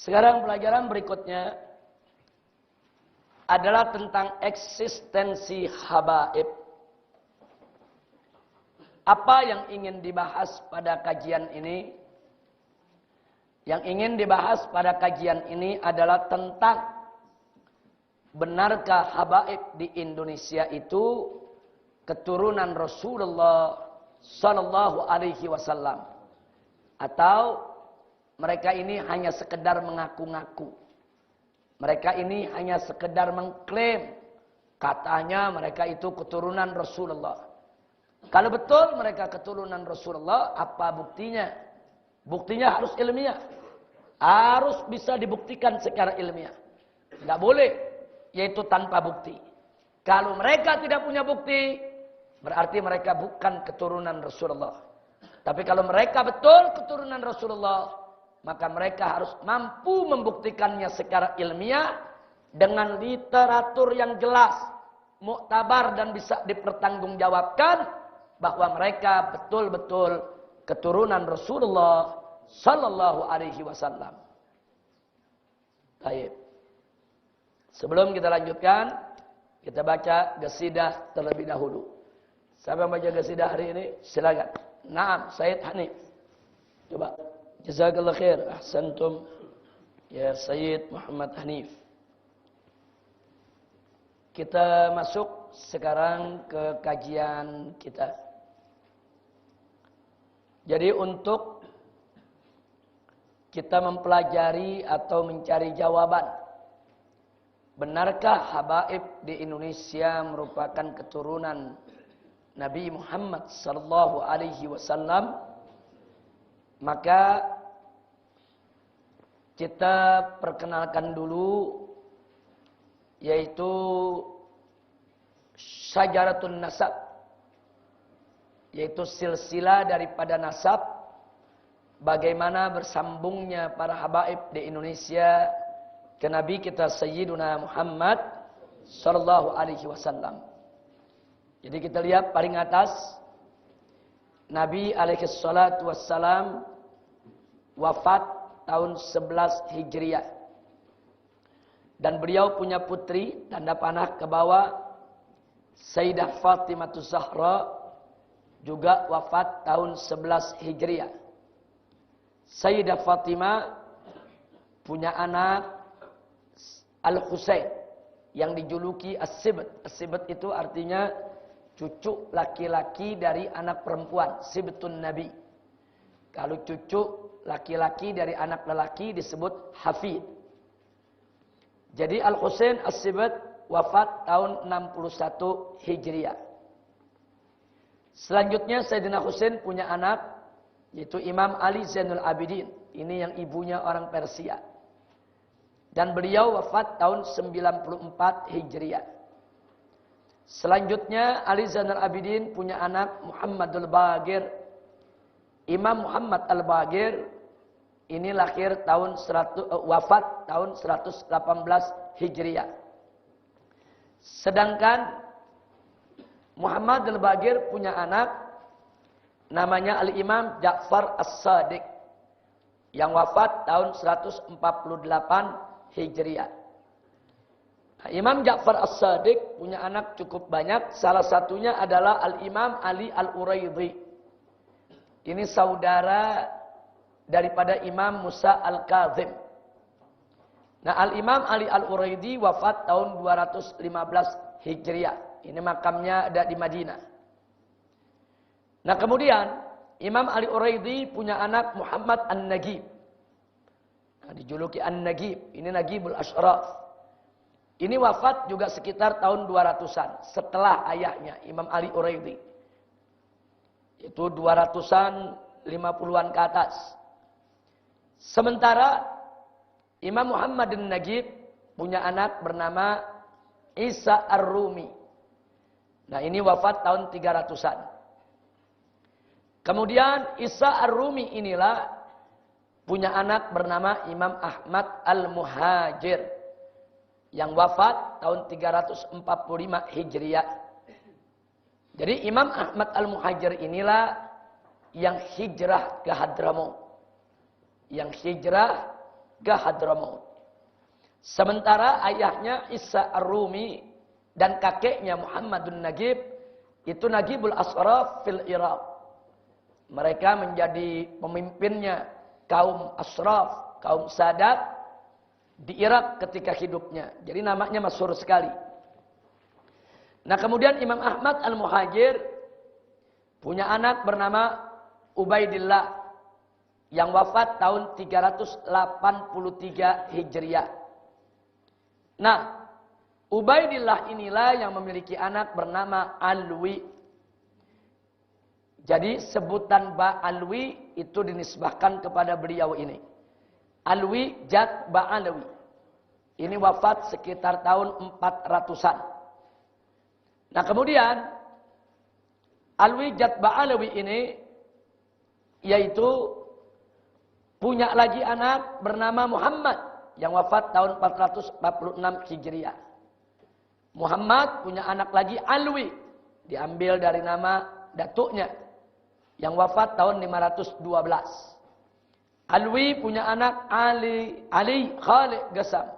Sekarang pelajaran berikutnya adalah tentang eksistensi habaib. Apa yang ingin dibahas pada kajian ini? Yang ingin dibahas pada kajian ini adalah tentang benarkah habaib di Indonesia itu keturunan Rasulullah Sallallahu Alaihi Wasallam, atau mereka ini hanya sekedar mengaku-ngaku. Mereka ini hanya sekedar mengklaim katanya mereka itu keturunan Rasulullah. Kalau betul mereka keturunan Rasulullah, apa buktinya? Buktinya harus ilmiah. Harus bisa dibuktikan secara ilmiah. Tidak boleh, yaitu tanpa bukti. Kalau mereka tidak punya bukti, berarti mereka bukan keturunan Rasulullah. Tapi kalau mereka betul keturunan Rasulullah, maka mereka harus mampu membuktikannya secara ilmiah dengan literatur yang jelas, muktabar dan bisa dipertanggungjawabkan bahwa mereka betul-betul keturunan Rasulullah Sallallahu Alaihi Wasallam. Baik. Sebelum kita lanjutkan, kita baca qasidah terlebih dahulu. Siapa yang baca qasidah hari ini? Silakan. Naam, Sayyid Hanif. Coba. Jazakallah khair. Ahsantum ya Sayyid Muhammad Hanif. Kita masuk sekarang ke kajian kita. Jadi untuk kita mempelajari atau mencari jawaban, benarkah habaib di Indonesia merupakan keturunan Nabi Muhammad sallallahu alaihi wasallam? Maka kita perkenalkan dulu, yaitu syajaratun nasab, yaitu silsilah daripada nasab, bagaimana bersambungnya para habaib di Indonesia ke Nabi kita Sayyiduna Muhammad sallallahu alaihi wasallam. Jadi kita lihat paling atas, Nabi alaihi salatu wassalam wafat tahun 11 Hijriah. Dan beliau punya putri, tanda panah ke bawah, Sayyidah Fatimah Zahra, juga wafat tahun 11 Hijriah. Sayyidah Fatimah punya anak Al-Husain yang dijuluki As-Sibt. As-Sibt itu artinya cucu laki-laki dari anak perempuan, Sibtun Nabi. Kalau cucu laki-laki dari anak lelaki disebut Hafid. Jadi Al-Husain As-Sibt wafat tahun 61 Hijriah. Selanjutnya Sayyidina Husain punya anak, yaitu Imam Ali Zainul Abidin. Ini yang ibunya orang Persia. Dan beliau wafat tahun 94 Hijriah. Selanjutnya Ali Zainul Abidin punya anak Muhammadul Baqir. Imam Muhammad Al-Baqir ini wafat tahun 118 Hijriah. Sedangkan Muhammad Al-Baqir punya anak namanya Al-Imam Ja'far As-Sadiq yang wafat tahun 148 Hijriah. Nah, Imam Ja'far As-Sadiq punya anak cukup banyak. Salah satunya adalah Al-Imam Ali Al-Uraidhi. Ini saudara daripada Imam Musa Al-Kazim. Nah, Al-Imam Ali Al-Uraidhi wafat tahun 215 Hijriah. Ini makamnya ada di Madinah. Nah, kemudian Imam Ali Uraidhi punya anak Muhammad An-Nagib. Nah, dijuluki An-Nagib. Ini Nagibul Ashraf. Ini wafat juga sekitar tahun 200-an setelah ayahnya Imam Ali Uraidhi. Itu 200-an 50-an ke atas. Sementara Imam Muhammad An-Nagib punya anak bernama Isa Ar-Rumi. Nah, ini wafat tahun 300-an. Kemudian Isa Ar-Rumi inilah punya anak bernama Imam Ahmad Al-Muhajir yang wafat tahun 345 Hijriah. Jadi Imam Ahmad Al-Muhajir inilah yang hijrah ke Hadramaut. Yang hijrah ke Hadramaut. Sementara ayahnya Isa Ar-Rumi dan kakeknya Muhammadun Nagib itu Nagibul Asraf fil Iraq. Mereka menjadi pemimpinnya kaum Asraf, kaum Sadat di Irak ketika hidupnya. Jadi namanya masyhur sekali. Nah, kemudian Imam Ahmad Al-Muhajir punya anak bernama Ubaidillah yang wafat tahun 383 Hijriah. Nah, Ubaidillah inilah yang memiliki anak bernama Alwi. Jadi sebutan Ba'alwi itu dinisbahkan kepada beliau ini. Alwi Jad Ba'alwi. Ini wafat sekitar tahun 400-an. Nah, kemudian Alwi Jad Ba'alwi ini yaitu punya lagi anak bernama Muhammad yang wafat tahun 446 Hijriah. Muhammad punya anak lagi Alwi, diambil dari nama datuknya yang wafat tahun 512. Alwi punya anak Ali Khalid Gassam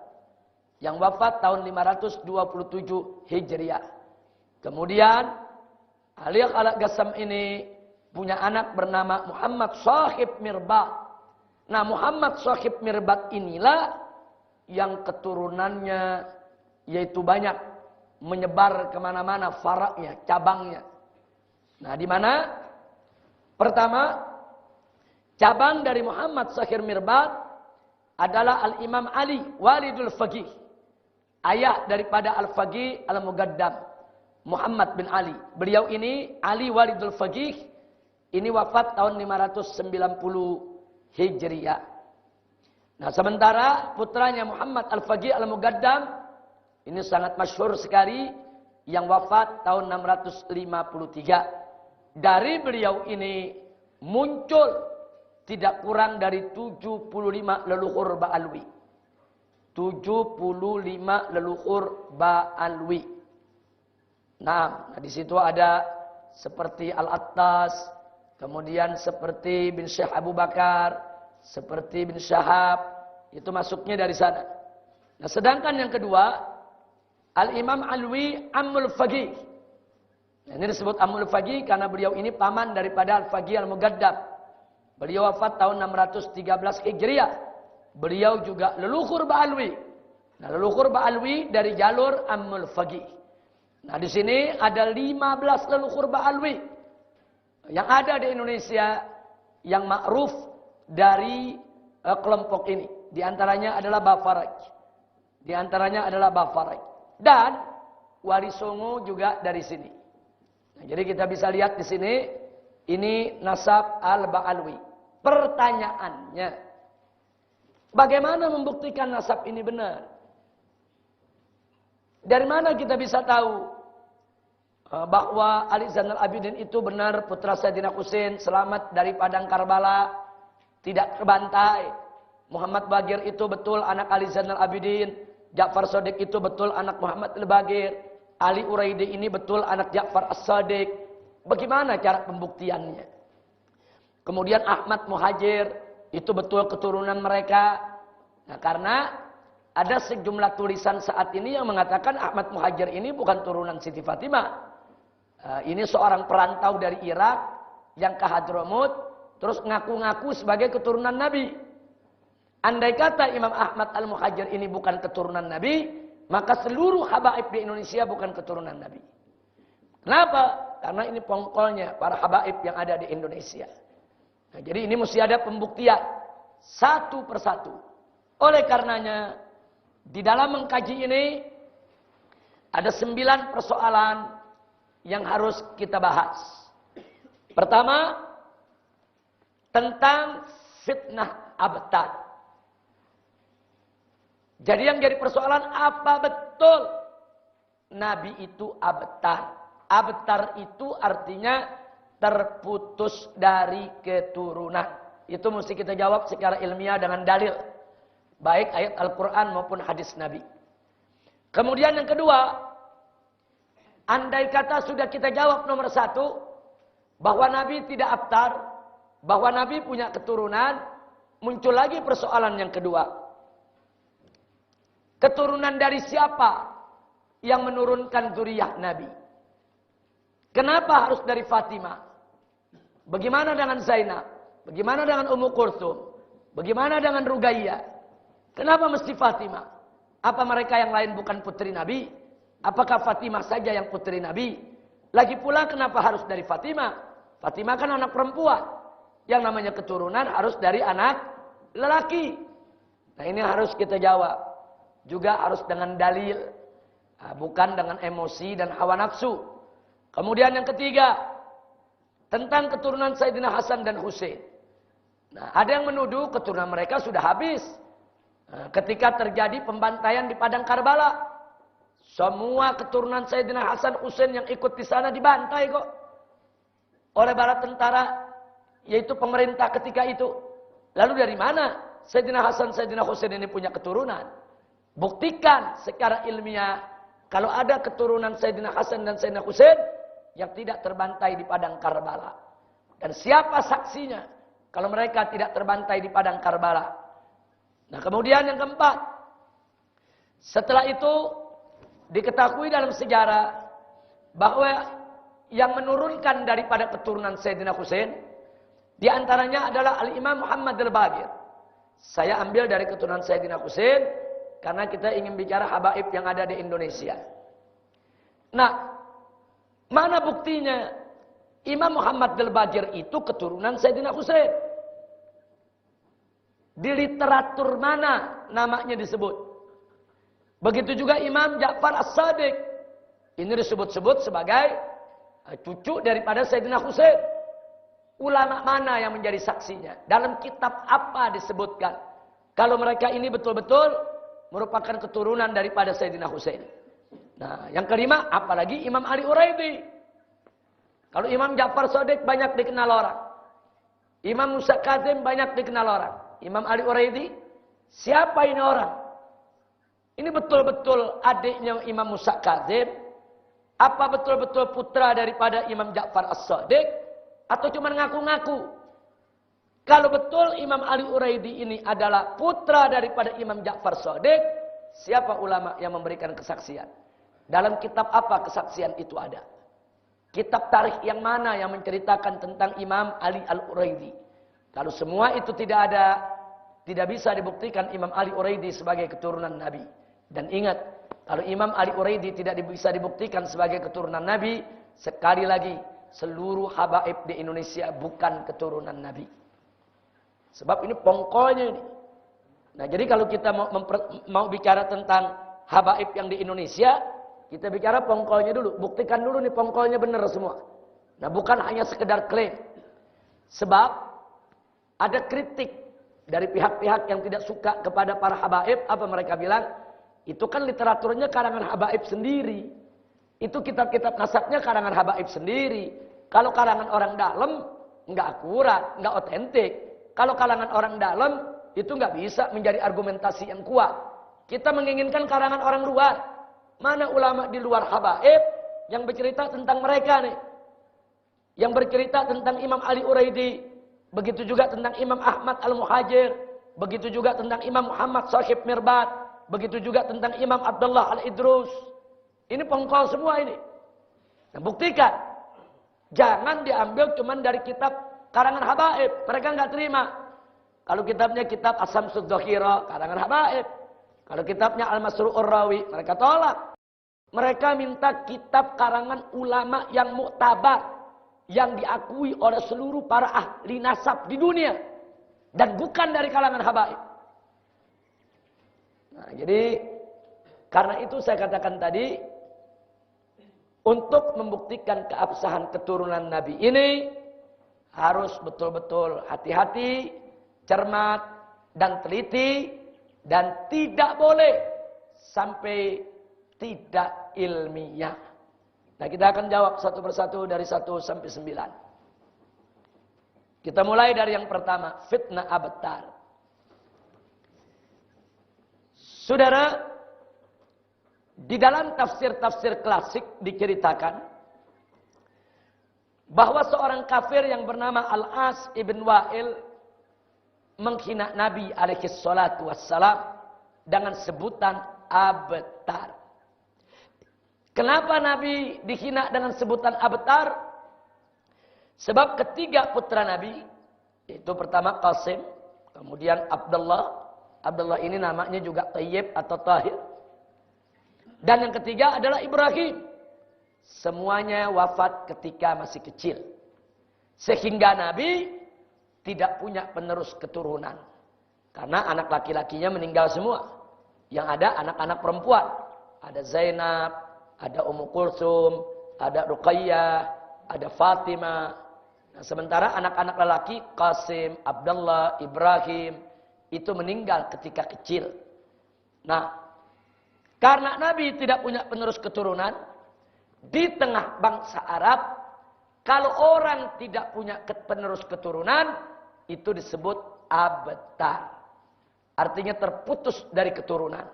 yang wafat tahun 527 Hijriah. Kemudian Ali Khalid Gassam ini punya anak bernama Muhammad Shahib Mirbat. Nah, Muhammad Shahib Mirbat inilah yang keturunannya yaitu banyak menyebar kemana-mana faraknya, cabangnya. Nah, di mana? Pertama, cabang dari Muhammad Shahib Mirbat adalah Al-Imam Ali Walidul Faqih. Ayah daripada Al-Faqih Al-Mugaddam, Muhammad bin Ali. Beliau ini Ali Walidul Faqih, ini wafat tahun 590 Hijriah. Nah, sementara putranya Muhammad Al-Faqih Al-Mugaddam ini sangat masyhur sekali yang wafat tahun 653. Dari beliau ini muncul tidak kurang dari 75 leluhur Ba'alwi. 75 leluhur Ba'alwi. Nah, di situ ada seperti Al-Attas, kemudian seperti bin Syekh Abu Bakar, seperti bin Syahab, itu masuknya dari sana. Nah, sedangkan yang kedua, Al-Imam Alwi Ammul Faqih. Nah, ini disebut Ammul Faqih karena beliau ini paman daripada Al-Faqih Al-Mugaddam. Beliau wafat tahun 613 Hijriah. Beliau juga leluhur Ba'alwi. Nah, leluhur Ba'alwi dari jalur Ammul Faqih. Nah, di sini ada 15 leluhur Ba'alwi yang ada di Indonesia yang ma'ruf dari kelompok ini. Di antaranya adalah Bafaraj. Di antaranya adalah Bafaraj. Dan Wali Songo juga dari sini. Nah, jadi kita bisa lihat di sini, ini nasab Al-Ba'alwi. Pertanyaannya, bagaimana membuktikan nasab ini benar? Dari mana kita bisa tahu bahwa Ali Zainal Abidin itu benar putra Sayyidina Husain, selamat dari padang Karbala, tidak terbantai. Muhammad Bagir itu betul anak Ali Zainal Abidin. Ja'far Shadiq itu betul anak Muhammad Al-Bagir. Ali Uraidi ini betul anak Ja'far As-Shadiq. Bagaimana cara pembuktiannya? Kemudian Ahmad Muhajir itu betul keturunan mereka. Nah, karena ada sejumlah tulisan saat ini yang mengatakan Ahmad Muhajir ini bukan turunan Siti Fatimah. Ini seorang perantau dari Irak yang ke Hadramut, terus ngaku-ngaku sebagai keturunan Nabi. Andai kata Imam Ahmad Al-Muhajir ini bukan keturunan Nabi, maka seluruh habaib di Indonesia bukan keturunan Nabi. Kenapa? Karena ini pongkolnya para habaib yang ada di Indonesia. Nah, jadi ini mesti ada pembuktian satu persatu. Oleh karenanya, di dalam mengkaji ini ada 9 persoalan yang harus kita bahas. Pertama, tentang fitnah abtar. Jadi yang jadi persoalan, apa betul Nabi itu abtar? Abtar itu artinya terputus dari keturunan. Itu mesti kita jawab secara ilmiah dengan dalil. Baik ayat Al-Quran maupun hadis Nabi. Kemudian yang kedua, andai kata sudah kita jawab nomor 1, bahwa Nabi tidak abtar, bahwa Nabi punya keturunan, muncul lagi persoalan yang kedua. Keturunan dari siapa yang menurunkan zuriyah Nabi? Kenapa harus dari Fatimah? Bagaimana dengan Zainab? Bagaimana dengan Ummu Kulthum? Bagaimana dengan Ruqayyah? Kenapa mesti Fatimah? Apa mereka yang lain bukan putri Nabi? Apakah Fatimah saja yang putri Nabi? Lagi pula kenapa harus dari Fatimah? Fatimah kan anak perempuan. Yang namanya keturunan harus dari anak lelaki. Nah ini harus kita jawab. Juga harus dengan dalil. Bukan dengan emosi dan hawa nafsu. Kemudian yang ketiga. Tentang keturunan Sayyidina Hasan dan Husain. Nah, ada yang menuduh keturunan mereka sudah habis. Nah, ketika terjadi pembantaian di Padang Karbala. Semua keturunan Sayyidina Hasan Husain yang ikut di sana dibantai kok. Oleh bala tentara. Yaitu pemerintah ketika itu. Lalu dari mana Sayyidina Hasan, Sayyidina Husain ini punya keturunan? Buktikan secara ilmiah. Kalau ada keturunan Sayyidina Hasan dan Sayyidina Husain. Yang tidak terbantai di Padang Karbala. Dan siapa saksinya? Kalau mereka tidak terbantai di Padang Karbala. Nah kemudian yang keempat. Setelah itu. Diketahui dalam sejarah. Bahwa yang menurunkan daripada keturunan Sayyidina Husain. Di antaranya adalah Al-Imam Muhammad Al-Baqir. Saya ambil dari keturunan Sayyidina Husain. Karena kita ingin bicara habaib yang ada di Indonesia. Nah. Mana buktinya? Imam Muhammad Al-Baqir itu keturunan Sayyidina Husain. Di literatur mana namanya disebut? Begitu juga Imam Ja'far As-Sadiq. Ini disebut-sebut sebagai cucu daripada Sayyidina Husain. Ulama mana yang menjadi saksinya? Dalam kitab apa disebutkan? Kalau mereka ini betul-betul merupakan keturunan daripada Sayyidina Husain. Nah, yang kelima, apalagi Imam Ali Uraidi. Kalau Imam Ja'far Shadiq banyak dikenal orang. Imam Musa Kazim banyak dikenal orang. Imam Ali Uraidi, siapa ini orang? Ini betul-betul adiknya Imam Musa Kazim? Apa betul-betul putra daripada Imam Ja'far As-Shadiq? Atau cuma ngaku-ngaku? Kalau betul Imam Ali Uraidi ini adalah putra daripada Imam Ja'far Shadiq, siapa ulama yang memberikan kesaksian? Dalam kitab apa kesaksian itu ada? Kitab tarikh yang mana yang menceritakan tentang Imam Ali Al-Uraidi? Kalau semua itu tidak ada, tidak bisa dibuktikan Imam Ali Uraidi sebagai keturunan Nabi. Dan ingat, kalau Imam Ali Uraidi tidak bisa dibuktikan sebagai keturunan Nabi, sekali lagi, seluruh habaib di Indonesia bukan keturunan Nabi. Sebab ini pongkolnya ini. Nah jadi kalau kita mau bicara tentang habaib yang di Indonesia, kita bicara pongkolnya dulu. Buktikan dulu nih pongkolnya benar semua. Nah bukan hanya sekedar klaim. Sebab ada kritik dari pihak-pihak yang tidak suka kepada para habaib. Apa mereka bilang? Itu kan literaturnya karangan habaib sendiri. Itu kitab-kitab nasabnya karangan habaib sendiri. Kalau karangan orang dalam, nggak akurat, nggak otentik. Kalau kalangan orang dalam, itu nggak bisa menjadi argumentasi yang kuat. Kita menginginkan karangan orang luar. Mana ulama di luar habaib yang bercerita tentang mereka nih. Yang bercerita tentang Imam Ali Uraidi. Begitu juga tentang Imam Ahmad Al-Muhajir. Begitu juga tentang Imam Muhammad Shahib Mirbat. Begitu juga tentang Imam Abdullah Al-Idrus. Ini pongkol semua ini. Nah, buktikan. Jangan diambil cuma dari kitab karangan habaib. Mereka nggak terima. Kalau kitabnya kitab As-Samsud Dhakhira, karangan habaib. Kalau kitabnya Al-Masru'ur Rawi, mereka tolak. Mereka minta kitab karangan ulama yang muktabar. Yang diakui oleh seluruh para ahli nasab di dunia. Dan bukan dari kalangan habaib. Nah, jadi karena itu saya katakan tadi, untuk membuktikan keabsahan keturunan Nabi ini, harus betul-betul hati-hati, cermat, dan teliti, dan tidak boleh sampai tidak ilmiah. Nah, kita akan jawab satu persatu dari 1 sampai 9. Kita mulai dari yang pertama, fitnah abtar. Saudara, di dalam tafsir-tafsir klasik diceritakan bahwa seorang kafir yang bernama Al-As ibn Wa'il menghina Nabi alaihi salatu wassalam dengan sebutan abtar. Kenapa Nabi dihina dengan sebutan abtar? Sebab ketiga putra Nabi, itu pertama Qasim, kemudian Abdullah. Abdullah ini namanya juga Tayyib atau Tahir. Dan yang ketiga adalah Ibrahim. Semuanya wafat ketika masih kecil. Sehingga Nabi tidak punya penerus keturunan. Karena anak laki-lakinya meninggal semua. Yang ada anak-anak perempuan. Ada Zainab, ada Ummu Kulsum, ada Ruqayyah, ada Fatimah. Nah, sementara anak-anak lelaki Qasim, Abdullah, Ibrahim itu meninggal ketika kecil. Nah, karena Nabi tidak punya penerus keturunan, di tengah bangsa Arab, kalau orang tidak punya penerus keturunan, itu disebut abtar. Artinya terputus dari keturunan.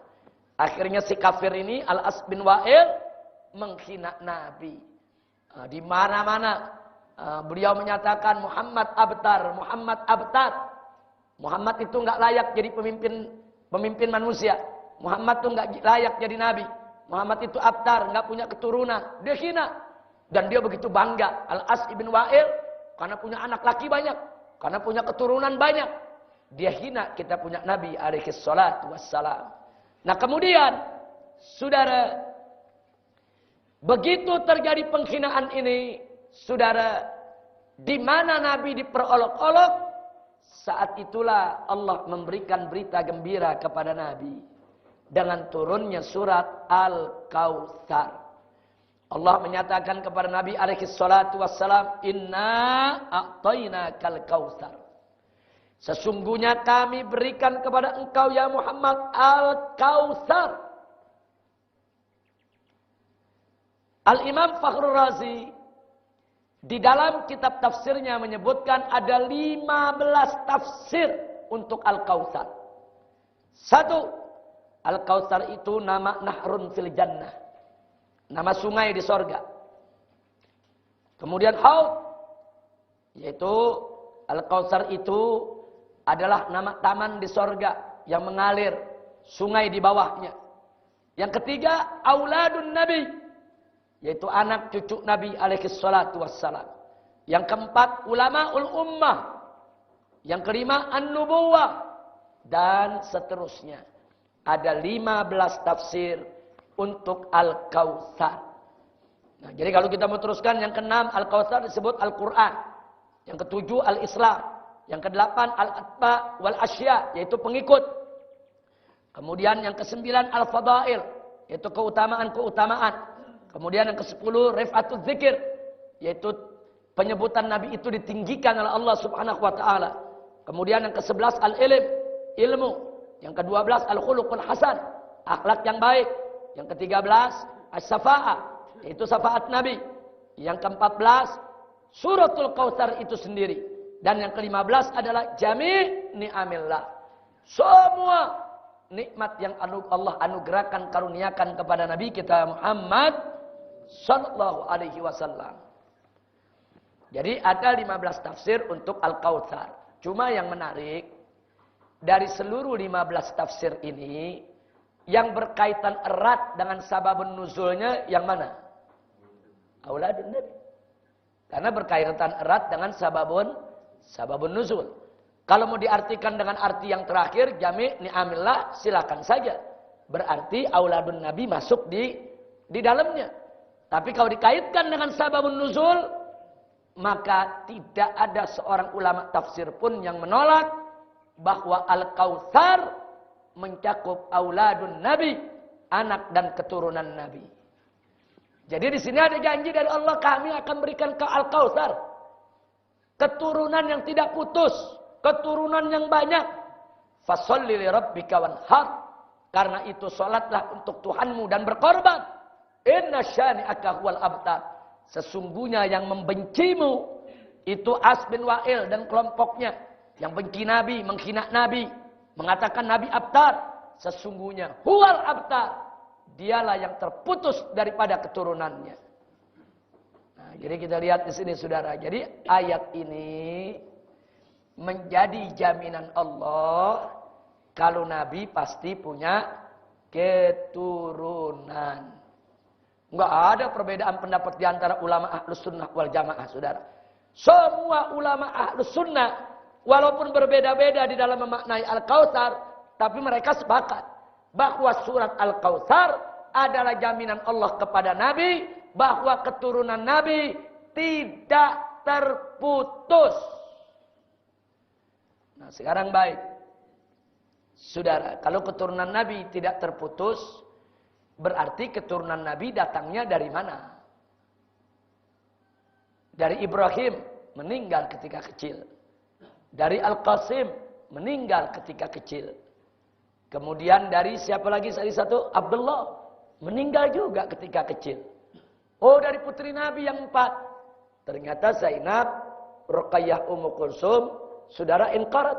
Akhirnya si kafir ini, Al-As bin Wa'il, menghina Nabi. Di mana-mana beliau menyatakan Muhammad abtar, Muhammad abtar. Muhammad itu enggak layak jadi pemimpin manusia. Muhammad itu enggak layak jadi nabi. Muhammad itu abtar, enggak punya keturunan. Dia hina. Dan dia begitu bangga. Al-As bin Wa'il karena punya anak laki banyak, karena punya keturunan banyak. Dia hina kita punya Nabi alaihi salatu wassalam. Nah, kemudian saudara, begitu terjadi penghinaan ini, saudara, di mana Nabi diperolok-olok, saat itulah Allah memberikan berita gembira kepada Nabi dengan turunnya surat Al-Kautsar. Allah menyatakan kepada Nabi alaihi salatu wassalam, "Inna a'tainakal kautsar." Sesungguhnya kami berikan kepada engkau ya Muhammad Al-Kautsar. Al-Imam Fakhrul Razi di dalam kitab tafsirnya menyebutkan ada 15 tafsir untuk Al-Kautsar. Satu, Al-Kautsar itu nama Nahrun fil Jannah. Nama sungai di sorga. Kemudian Haud, yaitu Al-Kautsar itu adalah nama taman di sorga yang mengalir sungai di bawahnya. Yang ketiga, Auladun Nabi, yaitu anak cucu Nabi alaihi salatu wassalam. Yang keempat, Ulamaul Ummah. Yang kelima, An-Nubuwah. Dan seterusnya. Ada 15 tafsir untuk Al-Kautsar. Nah, jadi kalau kita mau teruskan, yang keenam Al-Kautsar disebut Al-Quran. Yang ketujuh Al-Islam. Yang kedelapan Al-Atba wal Asya, yaitu pengikut. Kemudian yang kesembilan Al-Fadail, yaitu keutamaan-keutamaan. Kemudian yang ke-10 Rif'atul Zikir, yaitu penyebutan Nabi itu ditinggikan oleh Allah Subhanahu wa taala. Kemudian yang ke-11 Al-Ilm, ilmu. Yang ke-12 Al-Khuluqul Hasan, akhlak yang baik. Yang ke-13 As-Safa'ah, yaitu syafaat Nabi. Yang ke-14 Suratul Kautsar itu sendiri. Dan yang ke-15 adalah Jami' ni'amillah. Semua nikmat yang Allah anugerahkan, karuniakan kepada Nabi kita Muhammad sallallahu alaihi wasallam. Jadi ada 15 tafsir untuk Al-Kautsar. Cuma yang menarik, dari seluruh 15 tafsir ini, yang berkaitan erat dengan sababun nuzulnya yang mana? Auladun Nabi. Karena berkaitan erat dengan sababun nuzul. Kalau mau diartikan dengan arti yang terakhir, Jami' ni'amillah, silakan saja. Berarti auladun Nabi masuk di dalamnya. Tapi kalau dikaitkan dengan sababun nuzul, maka tidak ada seorang ulama tafsir pun yang menolak bahwa Al-Kautsar mencakup auladun Nabi, anak dan keturunan Nabi. Jadi di sini ada janji dari Allah, kami akan berikan ke Al-Kautsar keturunan yang tidak putus, keturunan yang banyak. Fasholli li rabbika wanhar. Karena itu salatlah untuk Tuhanmu dan berkorban. Inna syani'aka huwal abtar. Sesungguhnya yang membencimu itu As bin Wa'il dan kelompoknya yang benci Nabi, menghina Nabi, mengatakan Nabi abtar. Sesungguhnya huwal abtar. Dialah yang terputus daripada keturunannya. Jadi kita lihat di sini saudara. Jadi ayat ini menjadi jaminan Allah kalau Nabi pasti punya keturunan. Enggak ada perbedaan pendapat di antara ulama Ahlus Sunnah wal Jamaah, saudara. Semua ulama Ahlus Sunnah, walaupun berbeda-beda di dalam memaknai Al-Kautsar, tapi mereka sepakat bahwa surat Al-Kautsar adalah jaminan Allah kepada Nabi, bahwa keturunan Nabi tidak terputus. Nah, sekarang baik. Saudara, kalau keturunan Nabi tidak terputus, berarti keturunan Nabi datangnya dari mana? Dari Ibrahim, meninggal ketika kecil. Dari Al-Qasim, meninggal ketika kecil. Kemudian dari siapa lagi satu? Abdullah, meninggal juga ketika kecil. Oh, dari putri Nabi yang 4. Ternyata Zainab, Ruqayyah, Ummu Kulsum, saudara inqarat.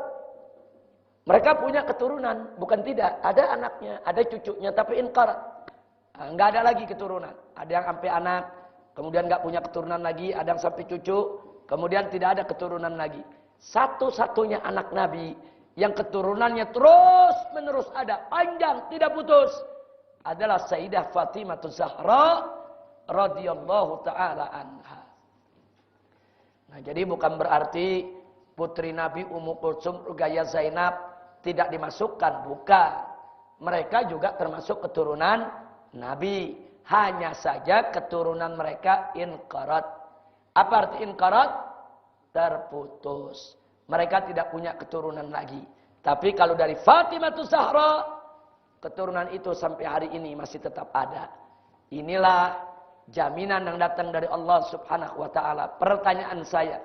Mereka punya keturunan, bukan tidak. Ada anaknya, ada cucunya, tapi inqarat. Enggak ada lagi keturunan. Ada yang sampai anak, kemudian enggak punya keturunan lagi. Ada yang sampai cucu, kemudian tidak ada keturunan lagi. Satu-satunya anak Nabi yang keturunannya terus menerus ada, panjang, tidak putus, adalah Sayyidah Fatimah Zahra radhiyallahu taala anha. Nah, jadi bukan berarti putri Nabi Ummu Kulsum, Ruqayyah, Zainab tidak dimasukkan, bukan. Mereka juga termasuk keturunan Nabi. Hanya saja keturunan mereka inqarat. Apa arti inqarat? Terputus. Mereka tidak punya keturunan lagi. Tapi kalau dari Fatimah Zahra, keturunan itu sampai hari ini masih tetap ada. Inilah jaminan yang datang dari Allah Subhanahu wa taala. Pertanyaan saya,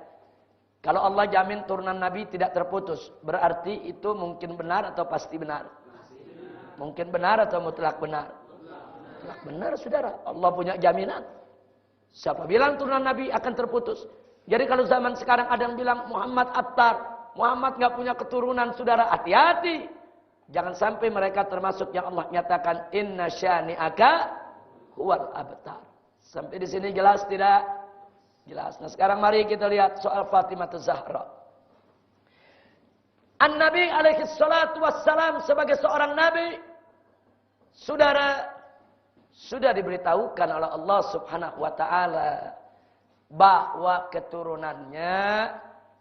kalau Allah jamin turunan Nabi tidak terputus, berarti itu mungkin benar atau pasti benar? Mungkin benar atau mutlak benar? Mutlak benar, saudara. Allah punya jaminan. Siapa bilang turunan Nabi akan terputus? Jadi kalau zaman sekarang ada yang bilang Muhammad Attar, Muhammad nggak punya keturunan, saudara, hati-hati. Jangan sampai mereka termasuk yang Allah nyatakan inna syani'aka huwal abtar. Sampai di sini jelas tidak? Jelas. Nah, sekarang mari kita lihat soal Fatimah Zahra. An-Nabi alaihi salatu wassalam sebagai seorang nabi, saudara, sudah diberitahukan oleh Allah Subhanahu wa taala bahwa keturunannya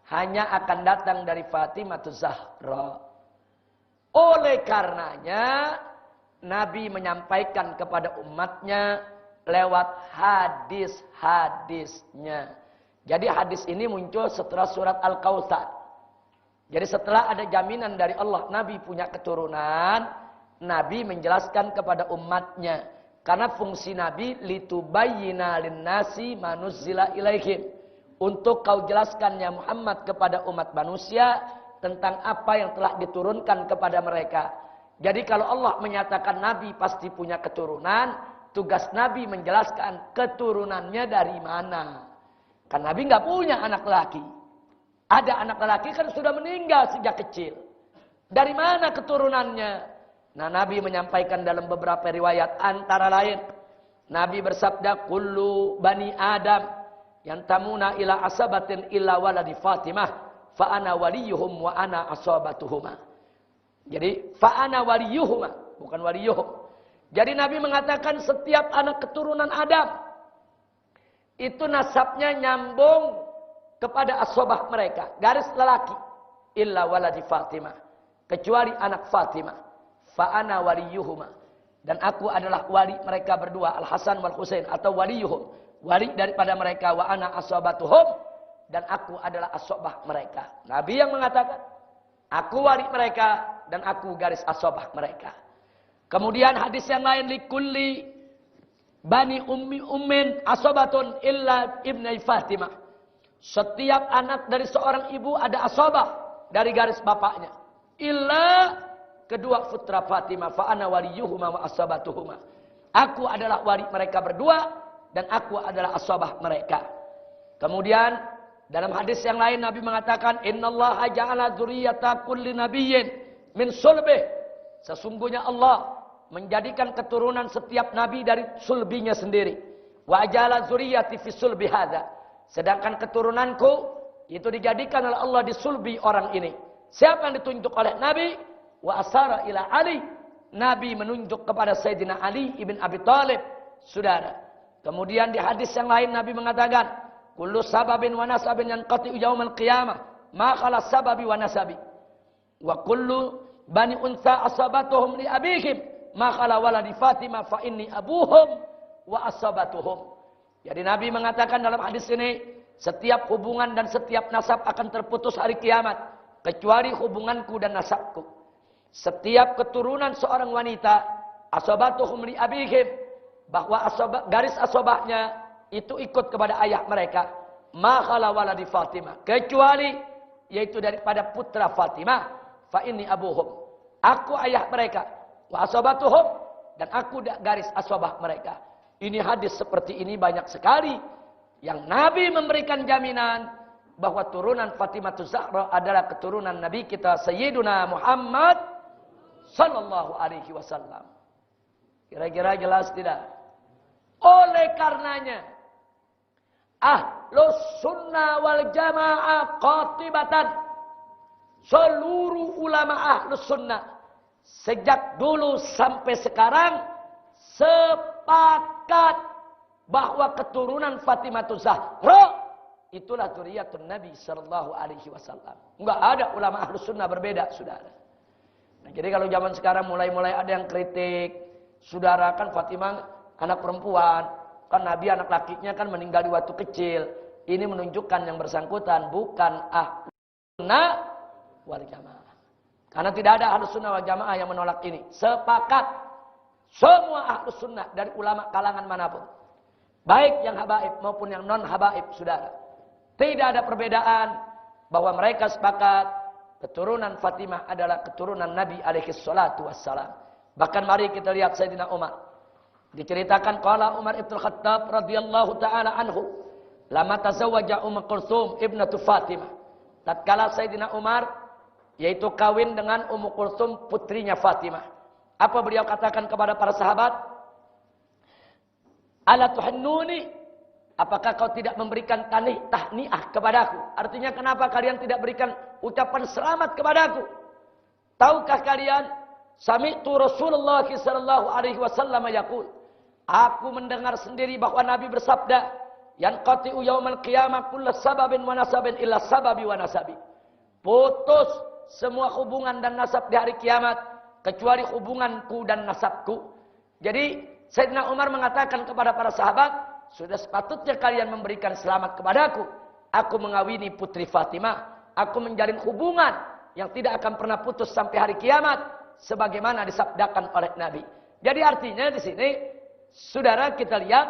hanya akan datang dari Fatimah Zahra. Oleh karenanya Nabi menyampaikan kepada umatnya lewat hadis-hadisnya. Jadi hadis ini muncul setelah surat Al-Kautsar. Jadi setelah ada jaminan dari Allah Nabi punya keturunan, Nabi menjelaskan kepada umatnya. Karena fungsi Nabi litubayyina linnasi ma nuzzila ilaihim. Untuk kau jelaskan ya Muhammad kepada umat manusia tentang apa yang telah diturunkan kepada mereka. Jadi kalau Allah menyatakan Nabi pasti punya keturunan, tugas Nabi menjelaskan keturunannya dari mana. Kan Nabi nggak punya anak laki. Ada anak laki kan sudah meninggal sejak kecil. Dari mana keturunannya? Nah, Nabi menyampaikan dalam beberapa riwayat antara lain. Nabi bersabda, kullu bani Adam yantamuna ila asabatin illa waladi Fatimah fa ana waliyuhum wa ana asabatuhuma. Jadi fa ana waliyuhuma, bukan waliyuhum. Jadi Nabi mengatakan setiap anak keturunan Adam itu nasabnya nyambung kepada asobah mereka, garis lelaki. Illa waladi Fatimah, kecuali anak Fatimah. Fa ana waliyuhuma, dan aku adalah wali mereka berdua, Al Hasan wal Husain, atau waliyuhum, wali daripada mereka. Wa ana asabatuhum, dan aku adalah asobah mereka. Nabi yang mengatakan, aku wali mereka dan aku garis asobah mereka. Kemudian hadis yang lain, likulli bani ummin asobatun illa ibnai Fatimah. Setiap anak dari seorang ibu ada asobah dari garis bapaknya. Illa kedua putra Fatimah, fa ana waliyuhuma wa asabatuhuma. Aku adalah wali mereka berdua dan aku adalah asobah mereka. Kemudian dalam hadis yang lain Nabi mengatakan, innallaha ja'ala dzurriyyata kulli nabiyyin min sulbih. Sesungguhnya Allah menjadikan keturunan setiap nabi dari sulbinya sendiri. Wa ajala dzurriyyati fi sulbi hadza. Sedangkan keturunanku itu dijadikan oleh Allah di sulbi orang ini. Siapa yang ditunjuk oleh Nabi? Wa asara ila Ali. Nabi menunjuk kepada Sayyidina Ali ibn Abi Thalib, saudara. Kemudian di hadis yang lain Nabi mengatakan, kullu sababin wa nasabin yanqati'u yaumal qiyamah, ma khala sababi wa nasabi. Wa kullu bani unsa asabatuhum li abihim, ma khala waladi Fatimah fa inni abuhum wa asabatuhum. Jadi Nabi mengatakan dalam hadis ini, setiap hubungan dan setiap nasab akan terputus hari kiamat, kecuali hubunganku dan nasabku. Setiap keturunan seorang wanita, asabatuhum li abihim, bahwa garis asobahnya itu ikut kepada ayah mereka. Ma khala waladi Fatimah, kecuali yaitu daripada putra Fatimah. Fa inni abuhum, aku ayah mereka. Wa asobatuhum, dan aku garis asobah mereka. Ini hadis seperti ini banyak sekali yang Nabi memberikan jaminan bahwa turunan Fatimah Zahra adalah keturunan Nabi kita Sayyiduna Muhammad sallallahu alaihi wasallam. Kira-kira jelas tidak? Oleh karenanya Ahlus Sunnah wal Jamaah qatibatan, seluruh ulama Ahlus Sunnah sejak dulu sampai sekarang sepakat bahwa keturunan Fatimah Zahra itulah dzurriyyatun Nabi sallallahu alaihi wasallam. Enggak ada ulama Ahlus Sunnah berbeda, saudara. Nah, jadi kalau zaman sekarang mulai ada yang kritik, saudara, kan Fatimah anak perempuan, kan Nabi anak lakinya kan meninggal di waktu kecil. Ini menunjukkan yang bersangkutan bukan Ahlus Sunnah wal Jamaah. Karena tidak ada Ahlus Sunnah wal Jamaah yang menolak ini. Sepakat semua Ahlus Sunnah dari ulama kalangan manapun, baik yang habaib maupun yang non habaib, saudara. Tidak ada perbedaan bahwa mereka sepakat keturunan Fatimah adalah keturunan Nabi alaihi salatu wassalam. Bahkan mari kita lihat Sayyidina Umar. Diceritakan qala Umar ibn Khattab radhiyallahu taala anhu, lama tazawwaja Kulthum ibnatu Fatimah. Tatkala Sayyidina Umar yaitu kawin dengan Kulthum putrinya Fatimah. Apa beliau katakan kepada para sahabat? Ala tuhannuni, apakah kau tidak memberikan tahniah kepadaku? Artinya kenapa kalian tidak berikan ucapan selamat kepadaku? Tahukah kalian, sami'tu Rasulullah sallallahu alaihi wasallam yaqul, aku mendengar sendiri bahwa Nabi bersabda, yanqati'u yaumal qiyamah kullu sababin wa nasabin illa sababi wa nasabi. Putus semua hubungan dan nasab di hari kiamat kecuali hubunganku dan nasabku. Jadi Sayyidina Umar mengatakan kepada para sahabat, sudah sepatutnya kalian memberikan selamat kepadaku. Aku mengawini putri Fatimah. Aku menjalin hubungan yang tidak akan pernah putus sampai hari kiamat, sebagaimana disabdakan oleh Nabi. Jadi artinya di sini, saudara, kita lihat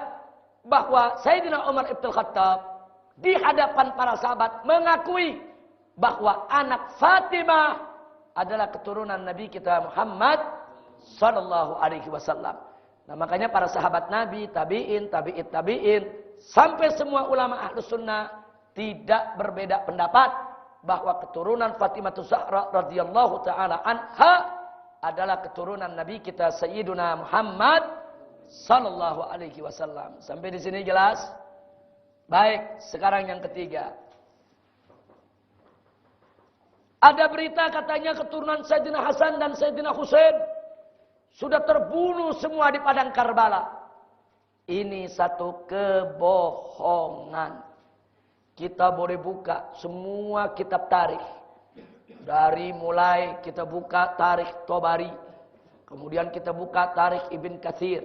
bahwa Sayyidina Umar ibn Khattab di hadapan para sahabat mengakui bahwa anak Fatimah adalah keturunan Nabi kita Muhammad sallallahu alaihi wasallam. Nah, makanya para sahabat Nabi, tabi'in, sampai semua ulama Ahlus Sunnah tidak berbeda pendapat bahwa keturunan Fatimah Zahra radhiyallahu taala anha adalah keturunan Nabi kita Sayyiduna Muhammad sallallahu alaihi wasallam. Sampai di sini jelas? Baik, sekarang yang ketiga. Ada berita katanya keturunan Sayyidina Hasan dan Sayyidina Husain sudah terbunuh semua di padang Karbala. Ini satu kebohongan. Kita boleh buka semua kitab tarikh. Dari mulai kita buka tarikh Tabari, kemudian kita buka tarikh Ibn Katsir,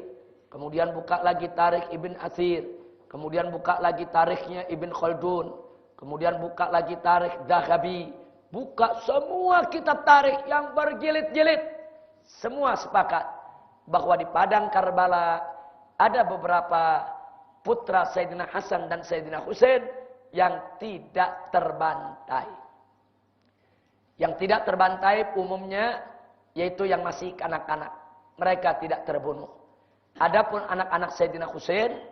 kemudian buka lagi tarikh Ibn Athir, kemudian buka lagi tarikhnya Ibn Khaldun, kemudian buka lagi tarikh Dhahabi. Buka semua kitab tarikh yang berjilid-jilid. Semua sepakat bahwa di padang Karbala ada beberapa putra Sayyidina Hasan dan Sayyidina Husain yang tidak terbantai. Yang tidak terbantai umumnya yaitu yang masih kanak-kanak. Mereka tidak terbunuh. Adapun anak-anak Sayyidina Husain,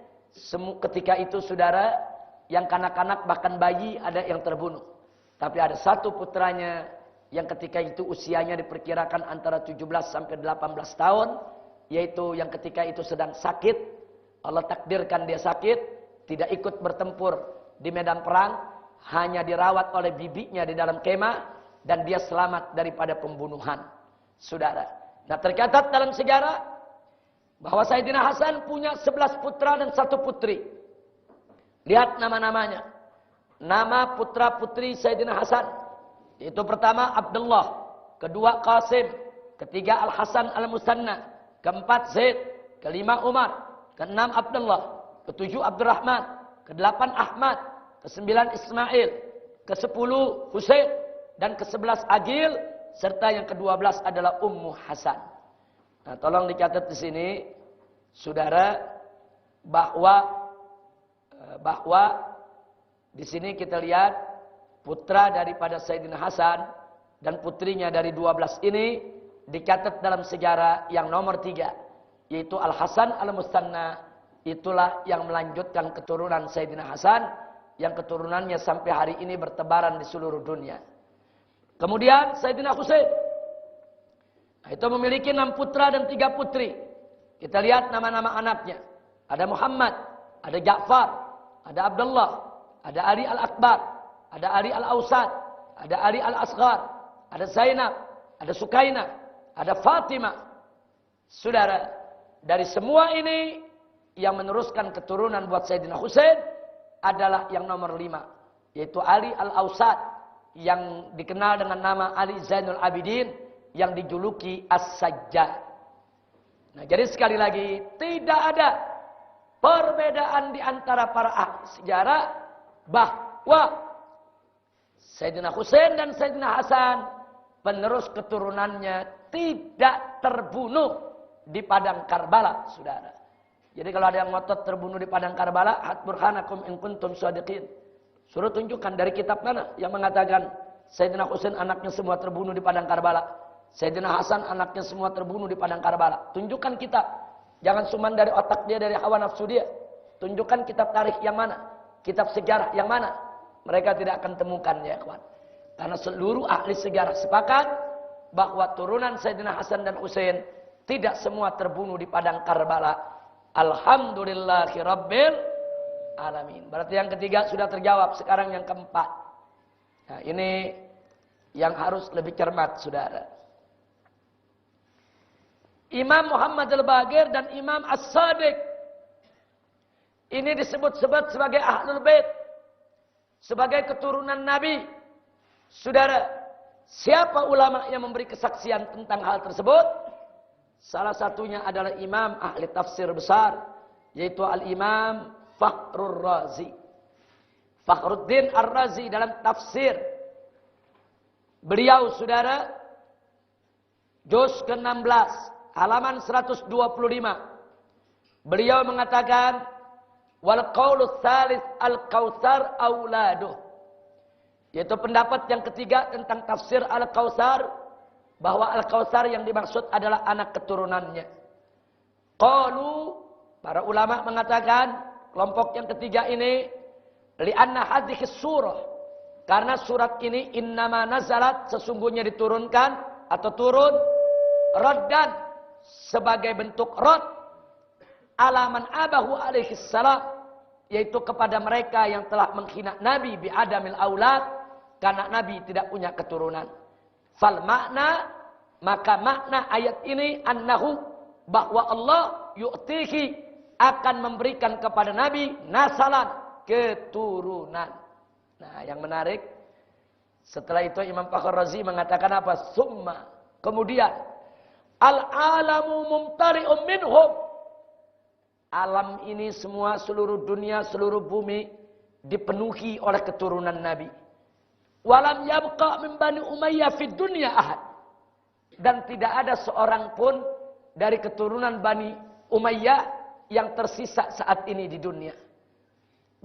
ketika itu saudara, yang kanak-kanak bahkan bayi ada yang terbunuh. Tapi ada satu putranya yang ketika itu usianya diperkirakan antara 17 sampai 18 tahun. Yaitu yang ketika itu sedang sakit. Allah takdirkan dia sakit. Tidak ikut bertempur di medan perang. Hanya dirawat oleh bibinya di dalam kemah. Dan dia selamat daripada pembunuhan. Saudara. Nah, tercatat dalam sejarah bahwa Sayyidina Hasan punya 11 putra dan 1 putri. Lihat nama-namanya. Nama putra-putri Sayyidina Hasan. Yaitu pertama Abdullah, kedua Qasim, ketiga Al-Hasan Al-Musanna, keempat Zaid, kelima Umar, keenam Abdullah, ketujuh Abdurrahman, kedelapan Ahmad, kesembilan Ismail, kesepuluh Husain, dan ke-11 Agil, serta yang ke-12 adalah Ummu Hasan. Nah, tolong dicatat di sini, saudara, bahwa di sini kita lihat putra daripada Sayyidina Hasan dan putrinya dari 12 ini dicatat dalam sejarah yang nomor 3, yaitu Al-Hasan Al-Musanna. Itulah yang melanjutkan keturunan Sayyidina Hasan yang keturunannya sampai hari ini bertebaran di seluruh dunia. Kemudian Sayyidina Husain, nah, itu memiliki 6 putra dan 3 putri. Kita lihat nama-nama anaknya. Ada Muhammad, ada Ja'far, ada Abdullah, ada Ali Al-Akbar, ada Ali Al-Awsat, ada Ali Al-Asghar, ada Zainab, ada Sukainah, ada Fatimah. Saudara, dari semua ini yang meneruskan keturunan buat Sayyidina Husain adalah yang nomor 5, yaitu Ali Al-Awsat, yang dikenal dengan nama Ali Zainul Abidin, yang dijuluki As-Sajjad. Nah, jadi sekali lagi, tidak ada perbedaan di antara para ahli sejarah bahwa Sayyidina Husain dan Sayyidina Hasan, penerus keturunannya, tidak terbunuh di padang Karbala, saudara. Jadi kalau ada yang ngotot terbunuh di padang Karbala, hat burhanakum in kuntum shadiqin. Suruh tunjukkan dari kitab mana yang mengatakan Sayyidina Husain anaknya semua terbunuh di padang Karbala, Sayyidina Hasan anaknya semua terbunuh di padang Karbala. Tunjukkan kitab. Jangan cuma dari otak dia, dari hawa nafsu dia. Tunjukkan kitab tarikh yang mana, kitab sejarah yang mana. Mereka tidak akan temukan, ya kawan. Karena seluruh ahli sejarah sepakat bahwa turunan Sayyidina Hasan dan Husain tidak semua terbunuh di padang Karbala. Alhamdulillahi Rabbil Alamin. Berarti yang ketiga sudah terjawab. Sekarang yang keempat. Nah, ini yang harus lebih cermat, saudara. Imam Muhammad Al-Baqir dan Imam As-Sadiq ini disebut-sebut sebagai Ahlul Bait, sebagai keturunan Nabi. Saudara, siapa ulama yang memberi kesaksian tentang hal tersebut? Salah satunya adalah imam ahli tafsir besar, yaitu Al-Imam Fakhrur Razi. Fakhruddin Ar-Razi dalam tafsir beliau, saudara, juz ke-16, halaman 125. Beliau mengatakan, wal qaulu tsalits al-kautsar auladuh. Yaitu pendapat yang ketiga tentang tafsir al-kautsar, bahwa al-kautsar yang dimaksud adalah anak keturunannya. Qalu, para ulama mengatakan, kelompok yang ketiga ini, li'anna hadhihi surah, karena surat ini innama nazalat, sesungguhnya diturunkan atau turun raddan, sebagai bentuk rad alaman abahu alaihi salam, yaitu kepada mereka yang telah menghina Nabi bi'adamil aulad, karena Nabi tidak punya keturunan. Fal makna, maka makna ayat ini annahu, bahwa Allah yu'tihi, akan memberikan kepada Nabi nasalan, keturunan. Nah, yang menarik, setelah itu Imam Fakhrur Razi mengatakan apa? Summa, kemudian al-alamu mumtari'um minhum, alam ini semua, seluruh dunia, seluruh bumi dipenuhi oleh keturunan Nabi. Walam yabqa min Bani Umayyah fid dunya ahad, dan tidak ada seorang pun dari keturunan Bani Umayyah yang tersisa saat ini di dunia.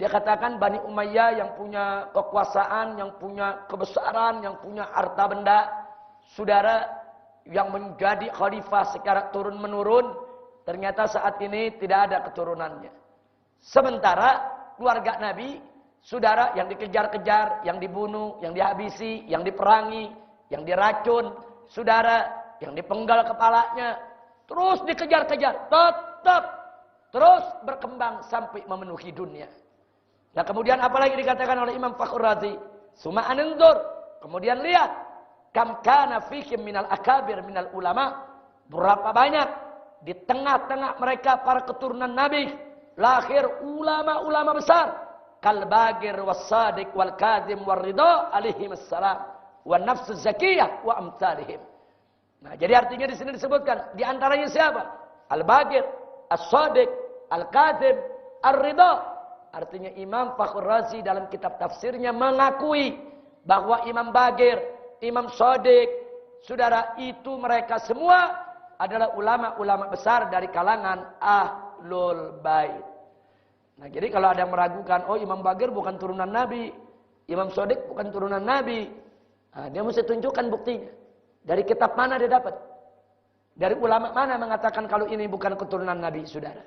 Dia katakan Bani Umayyah yang punya kekuasaan, yang punya kebesaran, yang punya harta benda, saudara, yang menjadi khalifah secara turun-menurun, ternyata saat ini tidak ada keturunannya. Sementara keluarga Nabi, saudara, yang dikejar-kejar, yang dibunuh, yang dihabisi, yang diperangi, yang diracun, saudara, yang dipenggal kepalanya, terus dikejar-kejar, tetap terus berkembang sampai memenuhi dunia. Nah, kemudian apalagi dikatakan oleh Imam Fakhrur Razi? Suma anendur, kemudian lihat, kam kana fikum minal akabir minal ulama, Berapa banyak di tengah-tengah mereka para keturunan Nabi lahir ulama-ulama besar. Kal-Bagir was-Sadiq wal-Kazim war-Ridha alaihim assalam wa nafsu zakiyah wa amsalihim. Nah, jadi artinya di sini disebutkan di antaranya siapa? Al-Bagir, As-Sadiq, Al-Kazim, Ar-Ridha. Artinya Imam Fakhr Razi dalam kitab tafsirnya mengakui bahwa Imam Bagir, Imam Sadiq, saudara, itu mereka semua adalah ulama-ulama besar dari kalangan Ahlul Bait. Nah, jadi kalau ada yang meragukan, oh Imam Bagir bukan turunan Nabi, Imam Sadiq bukan turunan Nabi, nah, dia mesti tunjukkan buktinya. Dari kitab mana dia dapat? Dari ulama mana mengatakan kalau ini bukan keturunan Nabi, saudara?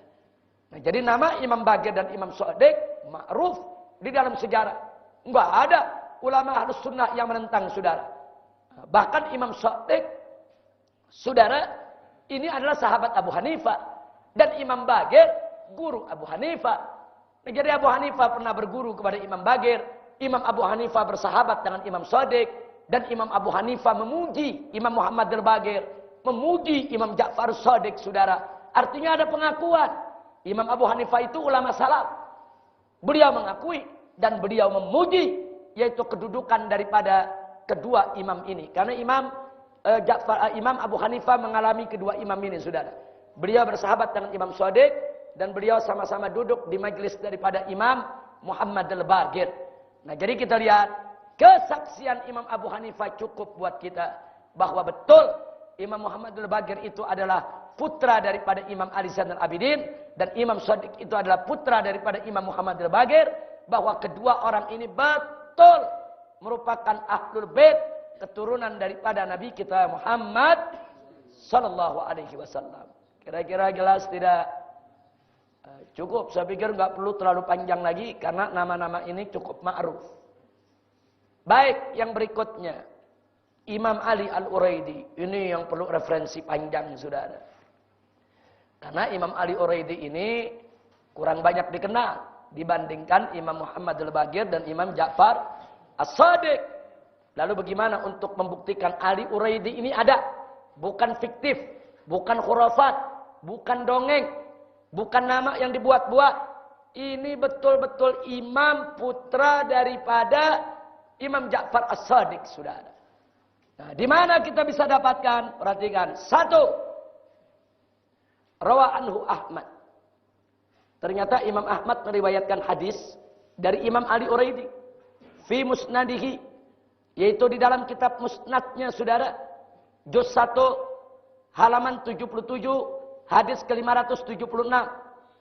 Nah, jadi nama Imam Bagir dan Imam Sadiq ma'ruf di dalam sejarah. Enggak ada ulama Ahlus Sunnah yang menentang, saudara. Bahkan Imam Sadiq, saudara, ini adalah sahabat Abu Hanifah. Dan Imam Bagir, guru Abu Hanifah. Nah, jadi Abu Hanifah pernah berguru kepada Imam Bagir. Imam Abu Hanifah bersahabat dengan Imam Sadiq. Dan Imam Abu Hanifah memuji Imam Muhammad al-Bagir. Memuji Imam Ja'far Sadiq, saudara. Artinya ada pengakuan. Imam Abu Hanifah itu ulama salaf. Beliau mengakui dan beliau memuji, yaitu kedudukan daripada kedua imam ini. Karena Imam Abu Hanifah mengalami kedua imam ini, saudara. Beliau bersahabat dengan Imam Sadiq dan beliau sama-sama duduk di majelis daripada Imam Muhammad al-Bagir. Nah, jadi kita lihat kesaksian Imam Abu Hanifah cukup buat kita bahwa betul Imam Muhammad al-Bagir itu adalah putra daripada Imam Ali Zainal Abidin dan Imam Sadiq itu adalah putra daripada Imam Muhammad al-Bagir, bahwa kedua orang ini betul merupakan Ahlul Bait, keturunan daripada Nabi kita Muhammad sallallahu alaihi wasallam. Kira-kira jelas tidak? Cukup, saya pikir nggak perlu terlalu panjang lagi karena nama-nama ini cukup ma'ruf. Baik, yang berikutnya Imam Ali Al-Uraidi. Ini yang perlu referensi panjang, saudara. Karena Imam Ali Uraidi ini kurang banyak dikenal dibandingkan Imam Muhammad al-Bagir dan Imam Ja'far As-Sadiq. Lalu bagaimana untuk membuktikan Ali Uraidi ini ada? Bukan fiktif, bukan khurafat, bukan dongeng, bukan nama yang dibuat-buat. Ini betul-betul imam putra daripada Imam Ja'far As-Sadiq, saudara. Nah, di mana kita bisa dapatkan? Perhatikan. Satu, rawa anhu Ahmad. Ternyata Imam Ahmad meriwayatkan hadis dari Imam Ali Uraidi fi musnadihi, yaitu di dalam kitab musnadnya, saudara, juz 1 halaman 77 hadis ke-576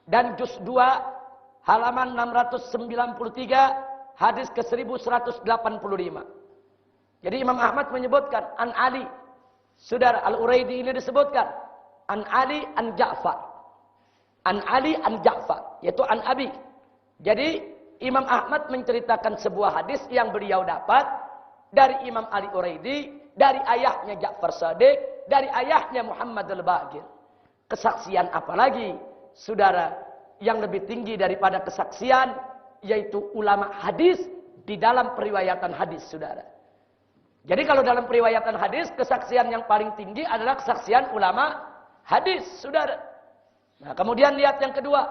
dan juz 2 halaman 693 hadis ke-1185. Jadi Imam Ahmad menyebutkan an Ali, saudara, Al-Uraidi ini disebutkan an Ali an Ja'far. An Ali an Ja'far, yaitu an Abi. Jadi Imam Ahmad menceritakan sebuah hadis yang beliau dapat dari Imam Ali Uraidi, dari ayahnya Ja'far Sadiq, dari ayahnya Muhammad al-Bagir. Kesaksian apa lagi, saudara, yang lebih tinggi daripada kesaksian, yaitu ulama hadis di dalam periwayatan hadis, saudara. Jadi kalau dalam periwayatan hadis, kesaksian yang paling tinggi adalah kesaksian ulama hadis, saudara. Nah, kemudian lihat yang kedua.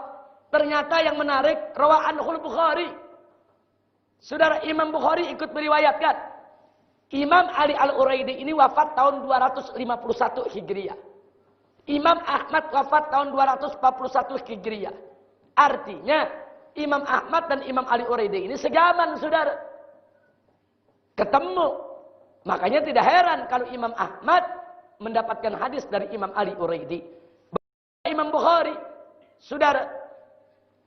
Ternyata yang menarik, rawaanul Bukhari. Saudara, Imam Bukhari ikut meriwayatkan. Imam Ali Al-Uraidi ini wafat tahun 251 Hijriah. Imam Ahmad wafat tahun 241 Hijriah. Artinya, Imam Ahmad dan Imam Ali Uraidi ini sejaman, saudara. Ketemu. Makanya tidak heran kalau Imam Ahmad mendapatkan hadis dari Imam Ali Uraidi. Imam Bukhari, saudara,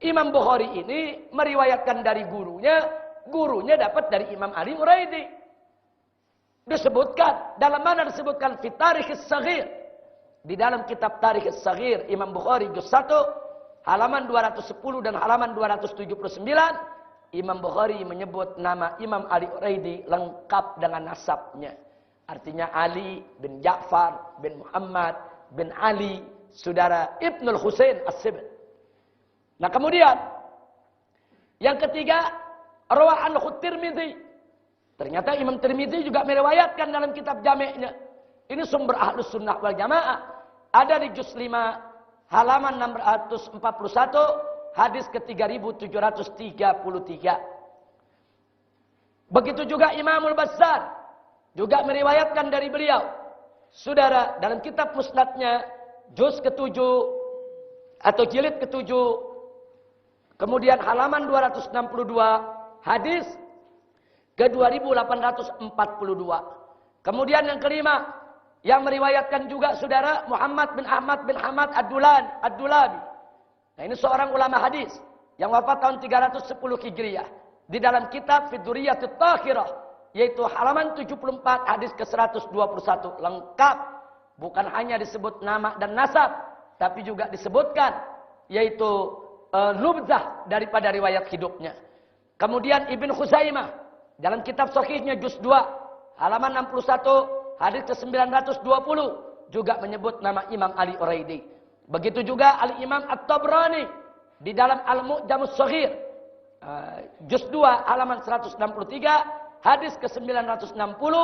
Imam Bukhari ini meriwayatkan dari gurunya, gurunya dapat dari Imam Ali Uraidi. Disebutkan, dalam mana disebutkan? Fi Tarikhis Shaghir. Di dalam kitab Tarikhis Shaghir, Imam Bukhari juz 1, halaman 210 dan halaman 279, Imam Bukhari menyebut nama Imam Ali Uraidi lengkap dengan nasabnya. Artinya Ali bin Ja'far bin Muhammad bin Ali, saudara, Ibnul Husain As-Sibit. Nah, kemudian yang ketiga, rawa'an Tirmidzi. Ternyata Imam Tirmidzi juga meriwayatkan dalam kitab Jami'-nya. Ini sumber Ahlus Sunnah wal Jamaah. ada di juz 5 halaman 641 hadis ke 3733. Begitu juga Imamul Bazzar juga meriwayatkan dari beliau. Saudara, dalam kitab musnadnya juz ke-7 atau jilid ke-7 kemudian halaman 262 hadis ke 2842. Kemudian yang kelima yang meriwayatkan juga saudara Muhammad bin Ahmad bin Hamad Ad-Dulabi. Nah, ini seorang ulama hadis yang wafat tahun 310 Hijriah. Di dalam kitab Fiduriyatut Takhirah, yaitu halaman 74 hadis ke-121 lengkap, bukan hanya disebut nama dan nasab, tapi juga disebutkan yaitu nubzah daripada riwayat hidupnya. Kemudian Ibn Khuzaimah dalam kitab Sahihnya juz 2 halaman 61 hadis ke-920 juga menyebut nama Imam Ali Uraidi. Begitu juga Al-Imam At-Tabrani di dalam Al-Mu'jamus Shaghir juz 2 halaman 163 hadis ke-960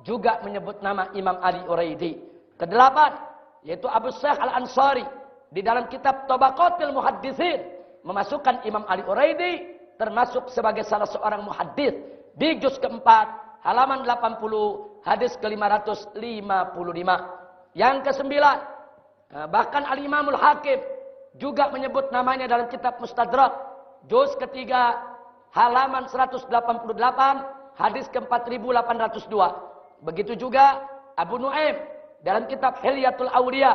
juga menyebut nama Imam Ali Uraidi. Kedelapan yaitu Abu Syekh Al-Ansari di dalam kitab Tabaqatul Muhadditsin memasukkan Imam Ali Uraidi termasuk sebagai salah seorang muhaddits di juz keempat halaman 80 hadis ke-555. Yang kesembilan bahkan Al-Imamul Hakim juga menyebut namanya dalam kitab Mustadrak juz ketiga halaman 188 hadis ke-4802. Begitu juga Abu Nuaim dalam kitab Hilyatul Awliya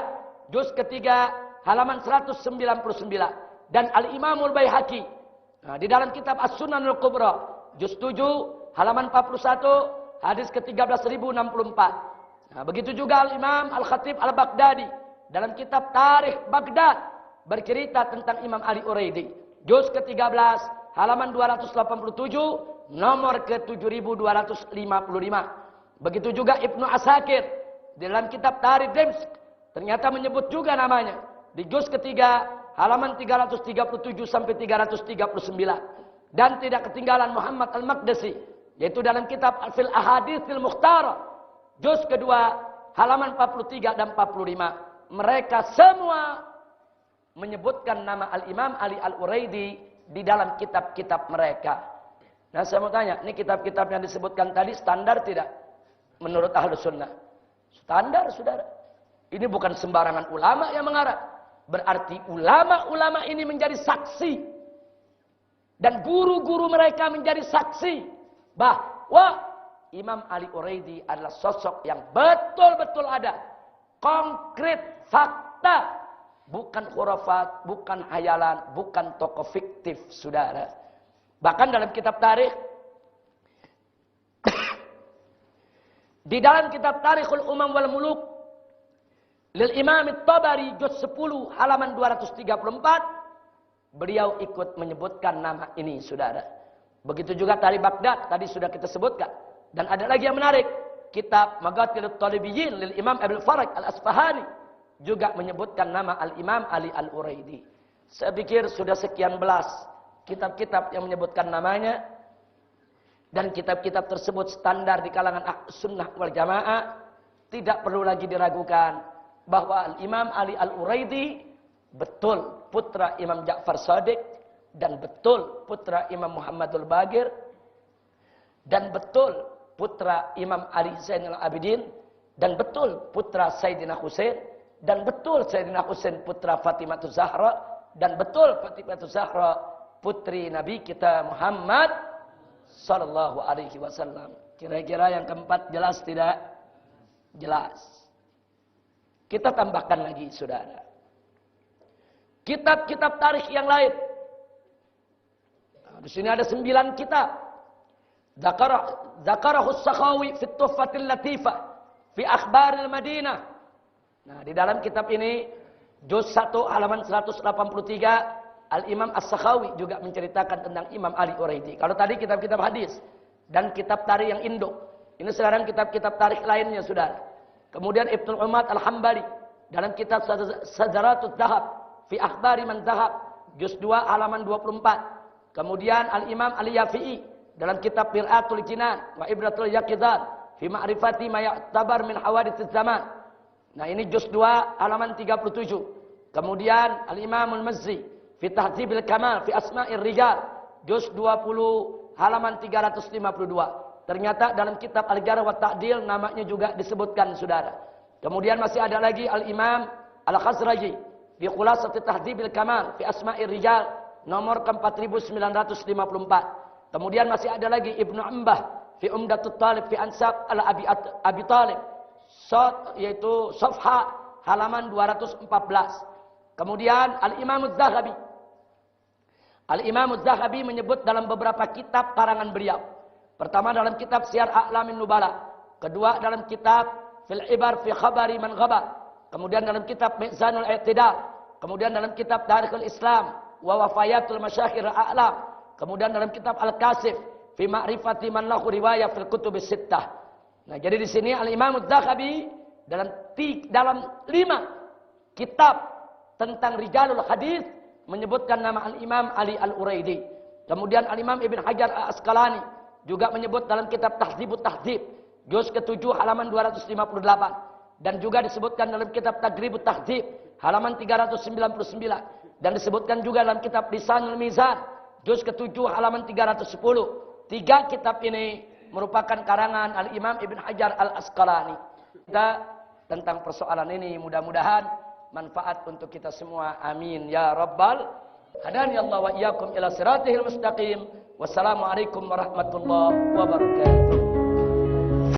juz ketiga halaman 199 dan Al-Imamul Baihaqi di dalam kitab As-Sunanul Kubra juz 7 halaman 41 hadis ke-13064. Begitu juga Al-Imam Al-Khatib Al-Baghdadi dalam kitab Tarikh Baghdad bercerita tentang Imam Ali Uraidi juz ke-13 halaman 287 nomor ke-7255. Begitu juga Ibnu Asakir dalam kitab Tarikh Dimashq ternyata menyebut juga namanya di juz ketiga halaman 337 sampai 339. Dan tidak ketinggalan Muhammad Al-Maqdisi yaitu dalam kitab Fil Ahaditsil Mukhtarah juz kedua halaman 43 dan 45. Mereka semua menyebutkan nama Al-Imam Ali Al-Uraidi di dalam kitab-kitab mereka. Nah, saya mau tanya, ini kitab-kitab yang disebutkan tadi standar tidak? Menurut Ahlus Sunnah. Standar, saudara. Ini bukan sembarangan ulama yang mengarang. Berarti ulama-ulama ini menjadi saksi. Dan guru-guru mereka menjadi saksi. Bahwa Imam Ali Uraidi adalah sosok yang betul-betul ada. Konkret, fakta. Bukan khurafat, bukan hayalan, bukan tokoh fiktif, saudara. Bahkan dalam kitab tarikh, di dalam kitab Tarikhul Umam wal Muluk, lil Imam At-Tabari juz 10 halaman 234, beliau ikut menyebutkan nama ini, saudara. Begitu juga Tarikh Baghdad, tadi sudah kita sebutkan. Dan ada lagi yang menarik, kitab Maghatirut Talibiyyin lil Imam Abil Faraj Al-Asfahani juga menyebutkan nama Al-Imam Ali Al-Uraidi. Saya pikir sudah sekian belas kitab-kitab yang menyebutkan namanya. Dan kitab-kitab tersebut standar di kalangan Sunnah wal Jamaah. Tidak perlu lagi diragukan bahwa Al-Imam Ali Al-Uraidi betul putra Imam Ja'far Shadiq. Dan betul putra Imam Muhammadul Baqir. Dan betul putra Imam Ali Zainal Abidin. Dan betul putra Sayyidina Husain. Dan betul Sayyidina Husain putra Fatimah Zahra. Dan betul Fatimah Zahra putri Nabi kita Muhammad Sallallahu Alaihi Wasallam. Kira-kira yang keempat jelas tidak? Jelas. Kita tambahkan lagi, saudara. Kitab-kitab tarikh yang lain. Nah, di sini ada 9 kitab. Zakarahus Sakhawi fi Tuhfatil Latifah fi Akhbaril Madinah. Nah, di dalam kitab ini juz 1 halaman 183 Al-Imam As-Sakhawi juga menceritakan tentang Imam Ali Uraidi. Kalau tadi kitab-kitab hadis dan kitab tarikh yang induk. Ini sekarang kitab-kitab tarikh lainnya, saudara. Kemudian Ibnu Umar Al-Hambali dalam kitab Sajaratut Dhahab fi Akhbari Man Dhahab juz 2 halaman 24. Kemudian Al-Imam Al-Yafi'i dalam kitab Mir'atul Jinan wa Ibratul Yaqidan fi ma'rifati ma ya'tabar min hawadits zaman. Nah, ini juz 2 halaman 37. Kemudian Al-Imam Al-Mazzi fi Tahdzibil Kamal fi Asma'ir Rijal, juz 20 halaman 352. Ternyata dalam kitab Al-Jarh wa Ta'dil namanya juga disebutkan, saudara. Kemudian masih ada lagi Al-Imam Al-Khazraji fi Khulasat Tahdzibil Kamal fi Asma'ir Rijal, nomor ke-4954. Kemudian masih ada lagi Ibnu Ambah fi Umdatut Talib fi Ansab Al-Abi Talib, yaitu Safha halaman 214. Kemudian Al-Imam Az-Zahabi. Al-Imam Az-Zahabi menyebut dalam beberapa kitab karangan beliau. Pertama dalam kitab Syiar A'lamin Nubala. Kedua dalam kitab Fil Ibar fi Khabari Man Ghabar. Kemudian dalam kitab Mizanul I'tidal. Kemudian dalam kitab Tarikhul Islam wa Wafayatul Masyakhir A'lam. Kemudian dalam kitab Al-Kasif fi Ma'rifati Man lahu riwayah fil Kutubis Sittah. Nah, jadi di sini Al-Imam Az-Zahabi dalam 5 kitab tentang Rijalul Hadis menyebutkan nama Al-Imam Ali Al-Uraidi. Kemudian Al-Imam Ibn Hajar Al-Asqalani juga menyebut dalam kitab Tahdzibut Tahdzib, juz ke-7 halaman 258, dan juga disebutkan dalam kitab Taqribut Tahdzib halaman 399, dan disebutkan juga dalam kitab Lisanul Mizan juz ke-7 halaman 310. 3 kitab ini merupakan karangan Al-Imam Ibn Hajar Al-Asqalani. Kita tentang persoalan ini mudah-mudahan manfaat untuk kita semua. Amin ya rabbal hadani Allah wa iyyakum ila siratihil mustaqim. Wassalamualaikum warahmatullahi wabarakatuh.